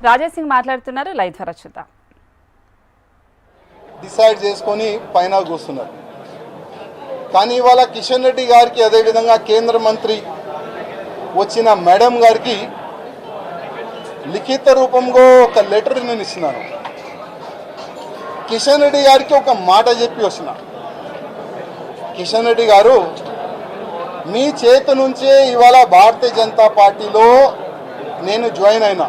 రాజేష్ సింగ్ మాట్లాడుతున్నారు. లైవ్ ద్వారా చూద్దాం. డిసైడ్ చేసుకొని పైన కూర్చున్నారు. కానీ ఇవాళ కిషన్ రెడ్డి గారికి అదేవిధంగా కేంద్ర మంత్రి వచ్చిన మేడం గారికి లిఖిత రూపంలో ఒక లెటర్ నేను ఇచ్చినాను. కిషన్ రెడ్డి గారికి ఒక మాట చెప్పి వచ్చిన, కిషన్ రెడ్డి గారు మీ చేతి నుంచే ఇవాళ భారతీయ జనతా పార్టీలో నేను జాయిన్ అయినా,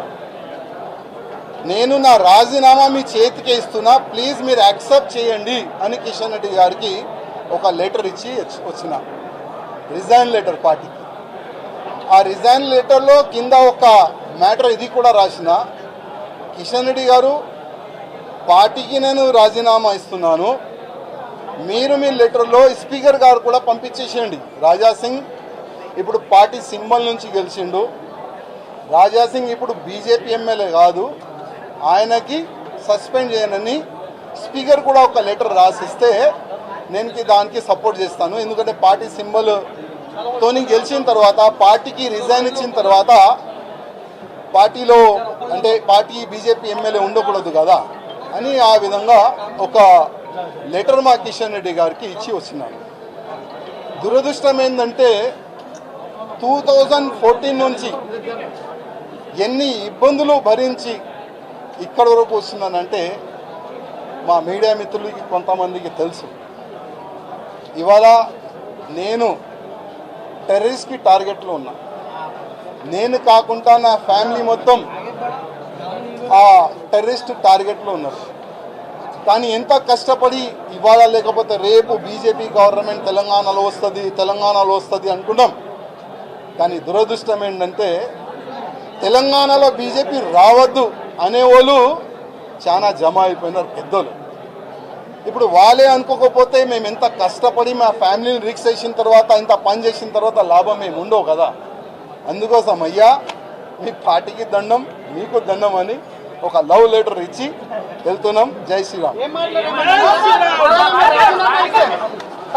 నేను నా రాజీనామా మీ చేతికే ఇస్తున్నా, ప్లీజ్ మీరు యాక్సెప్ట్ చేయండి అని కిషన్ రెడ్డి గారికి ఒక లెటర్ ఇచ్చి వచ్చిన, రిజైన్ లెటర్ పార్టీకి. ఆ రిజైన్ లెటర్లో కింద ఒక మ్యాటర్ ఇది కూడా రాసిన, కిషన్ రెడ్డి గారు పార్టీకి నేను రాజీనామా ఇస్తున్నాను, మీరు మీ లెటర్లో స్పీకర్ గారు కూడా పంపించేసేయండి. రాజా సింగ్ ఇప్పుడు పార్టీ సింబల్ నుంచి గెలిచిండు, రాజా సింగ్ ఇప్పుడు బీజేపీ ఎమ్మెల్యే కాదు, ఆయనకి సస్పెండ్ చేయనని స్పీకర్ కూడా ఒక లెటర్ రాసిస్తే నేను దానికి సపోర్ట్ చేస్తాను. ఎందుకంటే పార్టీ సింబల్తోని గెలిచిన తర్వాత పార్టీకి రిజైన్ ఇచ్చిన తర్వాత పార్టీలో అంటే పార్టీ బీజేపీ ఎమ్మెల్యే ఉండకూడదు కదా అని ఆ విధంగా ఒక లెటర్ మా కిషన్ రెడ్డి గారికి ఇచ్చి వచ్చినాను. దురదృష్టం ఏంటంటే 2014 నుంచి ఎన్ని ఇబ్బందులు భరించి ఇక్కడి వరకు వస్తున్నానంటే మా మీడియా మిత్రులకి కొంతమందికి తెలుసు. ఇవాళ నేను టెర్రరిస్ట్కి టార్గెట్లో ఉన్నా, నేను కాకుండా నా ఫ్యామిలీ మొత్తం ఆ టెర్రరిస్ట్ టార్గెట్లో ఉన్నారు. కానీ ఎంత కష్టపడి ఇవాళ లేకపోతే రేపు బీజేపీ గవర్నమెంట్ తెలంగాణలో వస్తుంది అనుకున్నాం. కానీ దురదృష్టం ఏంటంటే తెలంగాణలో బీజేపీ రావద్దు అనేవాళ్ళు చాలా జమ అయిపోయినారు పెద్దలు. ఇప్పుడు వాళ్ళే అనుకోకపోతే మేము ఎంత కష్టపడి మా ఫ్యామిలీని రిక్స్ చేసిన తర్వాత ఇంత పని చేసిన తర్వాత లాభం మేము ఉండవు కదా. అందుకోసం అయ్యా మీ పార్టీకి దండం, మీకు దండం అని ఒక లవ్ లెటర్ ఇచ్చి వెళ్తున్నాం. జై శ్రీరామ్.